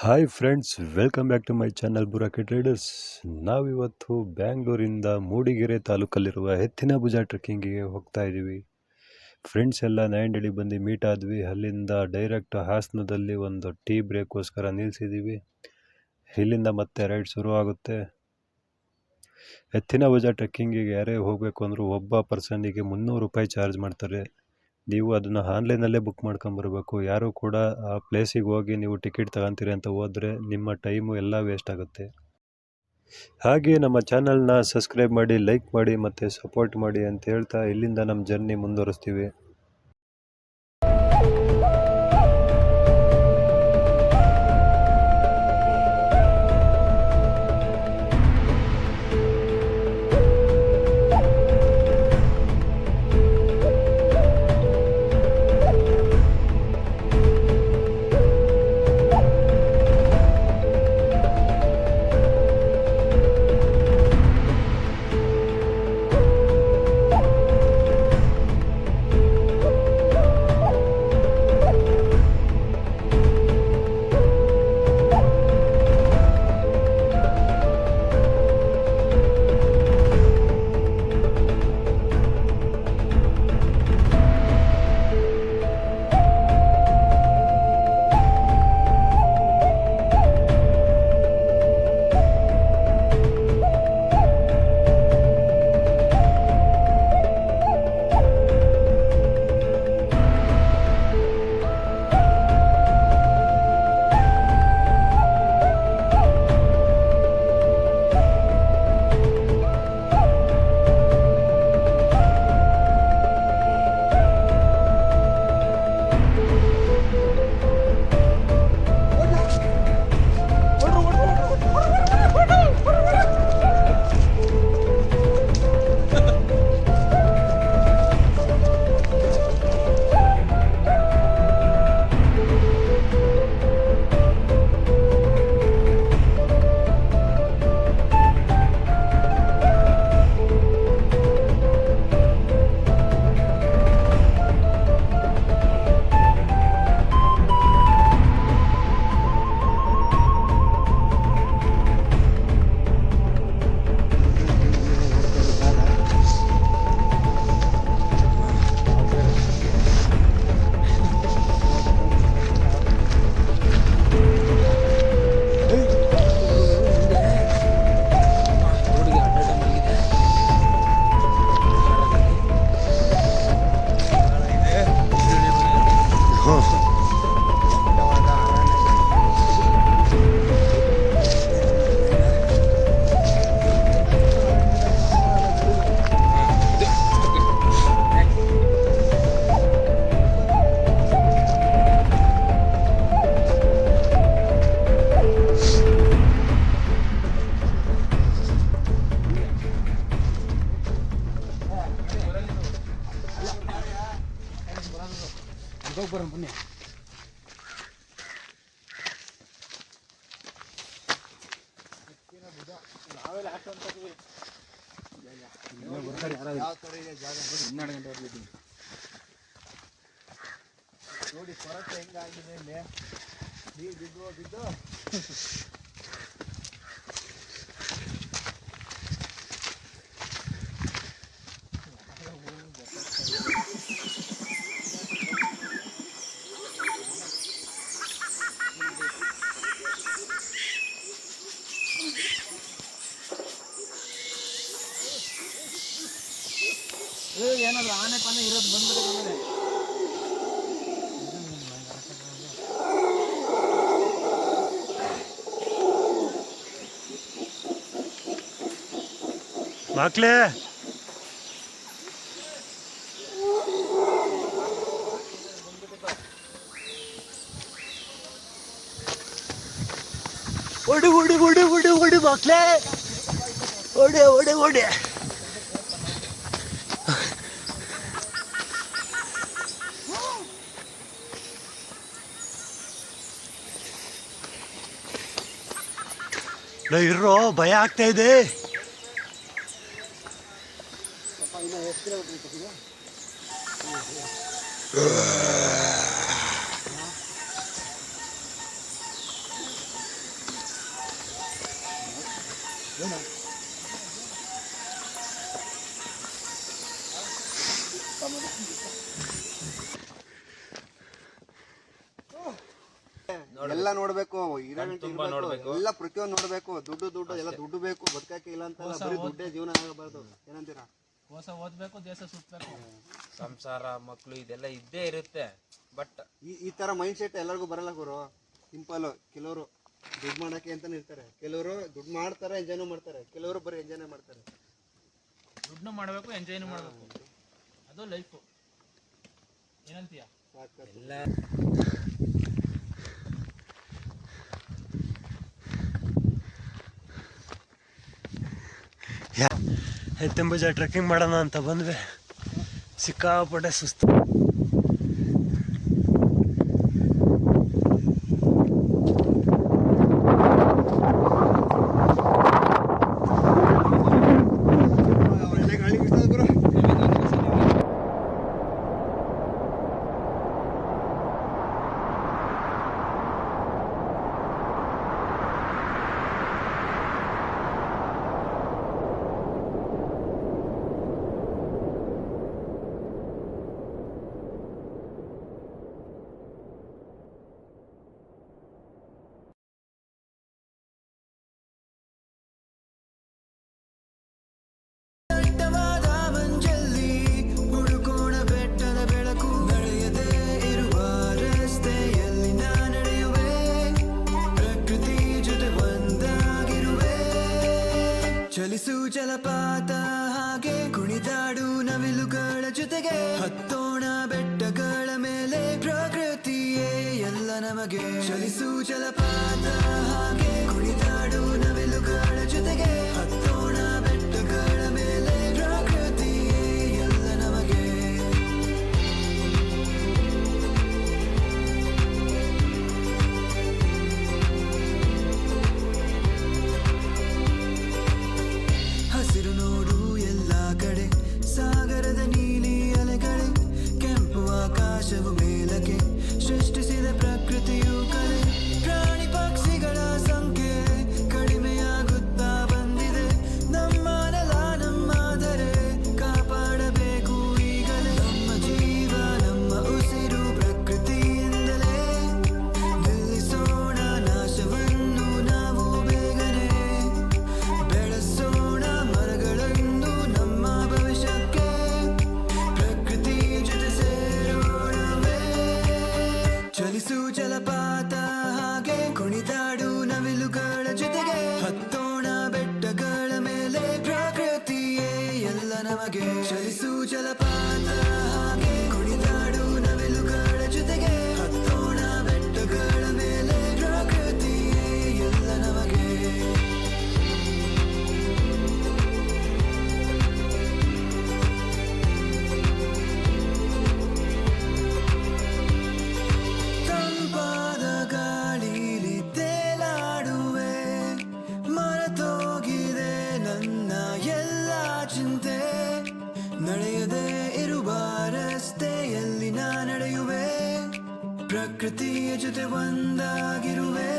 Hi friends, welcome back to my channel Burake traders. ನಾವಿವತ್ತು ಬ್ಯಾಂಗ್ಳೂರಿಂದ ಮೂಡಿಗೆರೆ ತಾಲೂಕಲ್ಲಿರುವ ಎತ್ತಿನಭುಜ ಟ್ರೆಕ್ಕಿಂಗಿಗೆ ಹೋಗ್ತಾ ಇದ್ದೀವಿ. ಫ್ರೆಂಡ್ಸ್ ಎಲ್ಲ ನೈಂಡಳಿ ಬಂದು ಮೀಟ್ ಆದ್ವಿ. ಅಲ್ಲಿಂದ ಡೈರೆಕ್ಟ್ ಹಾಸನದಲ್ಲಿ ಒಂದು ಟೀ ಬ್ರೇಕ್ಗೋಸ್ಕರ ನಿಲ್ಲಿಸಿದ್ದೀವಿ. ಇಲ್ಲಿಂದ ಮತ್ತೆ ರೈಡ್ ಶುರು ಆಗುತ್ತೆ. ಎತ್ತಿನಭುಜ ಟ್ರೆಕ್ಕಿಂಗಿಗೆ ಯಾರೇ ಹೋಗಬೇಕು ಅಂದರೂ ಒಬ್ಬ ಪರ್ಸನ್ನಿಗೆ 300 ರೂಪಾಯಿ ಚಾರ್ಜ್ ಮಾಡ್ತಾರೆ. ನೀವು ಅದನ್ನು ಆನ್ಲೈನಲ್ಲೇ ಬುಕ್ ಮಾಡ್ಕೊಂಬರ್ಬೇಕು. ಯಾರೂ ಕೂಡ ಆ ಪ್ಲೇಸಿಗೆ ಹೋಗಿ ನೀವು ಟಿಕೆಟ್ ತಗೊತೀರಿ ಅಂತ ಹೋದರೆ ನಿಮ್ಮ ಟೈಮು ಎಲ್ಲ ವೇಸ್ಟ್ ಆಗುತ್ತೆ. ಹಾಗೆ ನಮ್ಮ ಚಾನಲ್ನ ಸಬ್ಸ್ಕ್ರೈಬ್ ಮಾಡಿ, ಲೈಕ್ ಮಾಡಿ ಮತ್ತು ಸಪೋರ್ಟ್ ಮಾಡಿ ಅಂತ ಹೇಳ್ತಾ ಇಲ್ಲಿಂದ ನಮ್ಮ ಜರ್ನಿ ಮುಂದುವರಿಸ್ತೀವಿ. ಬನ್ನಿ. ನೋಡಿ ಕೊರತೆ ಹೆಂಗಾಗಿದೆ ಇಲ್ಲಿ. ನೀರು ಬಿದ್ದು ಏನಾದ್ರು ಆನೆ ಪಾನೆ ಇರೋದು ಬಂದ್ಬಿಟ್ಟು ಮಕ್ಳೇ ಓಡಿ ಓಡಿ ಓಡಿ ಓಡಿ ಓಡಿ ಮಕ್ಳೇ ಓಡಿ ಓಡಿ ಓಡಿ. ಇರೋ ಭಯ ಆಗ್ತಾ ಇದೆ. ಎಲ್ಲ ನೋಡ್ಬೇಕು, ಎಲ್ಲ ಪ್ರತಿಯೊಂದು ನೋಡ್ಬೇಕು. ದುಡ್ಡು ಎಲ್ಲ ದುಡ್ಡು ಬೇಕು, ಬದುಕಕ್ಕೆ ಇಲ್ಲ ಅಂತ ಬರೀ ದುಡ್ಡೇ ಜೀವನ ಆಗಬಾರ್ದು. ಏನಂತೀರಾ? ಹೊಸ ಓದ್ಬೇಕು, ದೇಶ ಸುತ್ತಬೇಕು, ಸಂಸಾರ ಮಕ್ಕಳು ಇದೆಲ್ಲ ಇದ್ದೇ ಇರುತ್ತೆ. ಬಟ್ ಈ ತರ ಮೈಂಡ್ ಸೆಟ್ ಎಲ್ಲರಿಗೂ ಬರಲ್ಲ ಗುರು. ಸಿಂಪಲ್. ಕೆಲವರು ದುಡ್ಡು ಮಾಡಕ್ಕೆ ಅಂತಾನೆ ಇರ್ತಾರೆ, ಕೆಲವರು ದುಡ್ಡು ಮಾಡ್ತಾರೆ, ಎಂಜಾಯ್ನೂ ಮಾಡ್ತಾರೆ, ಕೆಲವರು ಬರೀ ಎಂಜಾಯ್ನೇ ಮಾಡ್ತಾರೆ. ದುಡ್ಡು ಮಾಡಬೇಕು, ಎಂಜಾಯ್ನೂ ಮಾಡಬೇಕು, ಅದು ಲೈಫು. ಏನಂತೀಯ? ಎಲ್ಲ ಎತ್ತಂಬುಜ ಟ್ರೆಕ್ಕಿಂಗ್ ಮಾಡೋಣ ಅಂತ ಬಂದ್ವಿ, ಸಿಕ್ಕಾಪಟ್ಟೆ ಸುಸ್ತು. ಒಳ್ಳೆ ಗಾಳಿ ಬೀಳ್ತದೆ ಗುರು. ಚಲಿಸು ಜಲಪಾತ ಹಾಗೆ ಕುಣಿದಾಡು ನವಿಲುಗಳ ಜೊತೆಗೆ ಹತ್ತೋಣ ಬೆಟ್ಟಗಳ ಮೇಲೆ, ಪ್ರಕೃತಿಯೇ ಎಲ್ಲ ನಮಗೆ. ಚಲಿಸು ಜಲಪಾತ ಹಾಗೆ ಕುಣಿದಾಡು ನವಿಲುಗಳ ಜೊತೆಗೆ ಹತ್ತೋಣ ಬೆಟ್ಟಗಳ ಮೇಲೆ, ಪ್ರಕೃತಿಯೇ ಎಲ್ಲ ನಮಗೆ. ಹಸಿರು ನೋಡು ಎಲ್ಲ ಕಡೆ, ಸಾಗರದ ನೀಲಿ ಅಲೆಗಳೇ, ಕೆಂಪು ಆಕಾಶವು ಮೇಲಕ್ಕೆ ಸೃಷ್ಟಿಸಿದ ಪ್ರಕೃತಿಯು ಕಲೆ. ಪ್ರಾಣಿ ಪಕ್ಷಿಗಳ ಸಂಖ್ಯೆ ಕಡಿಮೆಯಾಗುತ್ತಾ ಬಂದಿದೆ, ನಮ್ಮ ನೆಲ ನಮ್ಮಾದರೆ ಕಾಪಾಡಬೇಕು ಈಗಲೇ. ನಮ್ಮ ಜೀವ ನಮ್ಮ ಉಸಿರು ಪ್ರಕೃತಿಯಿಂದಲೇ, ನಿಲ್ಲಿಸೋಣ ನಾಶವನ್ನು ನಾವು ಬೇಗನೆ, ಬೆಳೆಸೋಣ ಮರಗಳನ್ನು ನಮ್ಮ ಭವಿಷ್ಯಕ್ಕೆ, ಪ್ರಕೃತಿಯ ಜೊತೆ ಸೇರೋಣವೇ. ಚಲಿಸು ಜಲಪಾತ ಹಾಗೆ ಕುಣಿದಾಡು ನವಿಲುಗಳ ಜೊತೆಗೆ ಹತ್ತೋಣ ಬೆಟ್ಟಗಳ ಮೇಲೆ, ಪ್ರಕೃತಿಯೇ ಎಲ್ಲ ನಮಗೆ. ಚಲಿಸು ಜಲಪಾತ ಹಾಗೆ ಕುಣಿದಾಡು ನವಿಲುಗಳ ಜೊತೆಗೆ ಹತ್ತೋಣ ಬೆಟ್ಟಗಳ ಮೇಲೆ, ಪ್ರಕೃತಿಯೇ ಎಲ್ಲ ನಮಗೆ. ತಂಪಾದ ಗಾಳಿಲಿ ತೇಲಾಡುವೆ, ಮರೆತೋಗಿದೆ ನನ್ನ ಎಲ್ಲ ಚಿಂತೆ, ನಡೆಯದೇ ಇರುವ ರಸ್ತೆಯಲ್ಲಿ ನಾ ನಡೆಯುವೆ, ಪ್ರಕೃತಿಯ ಜೊತೆ ಒಂದಾಗಿರುವೆ.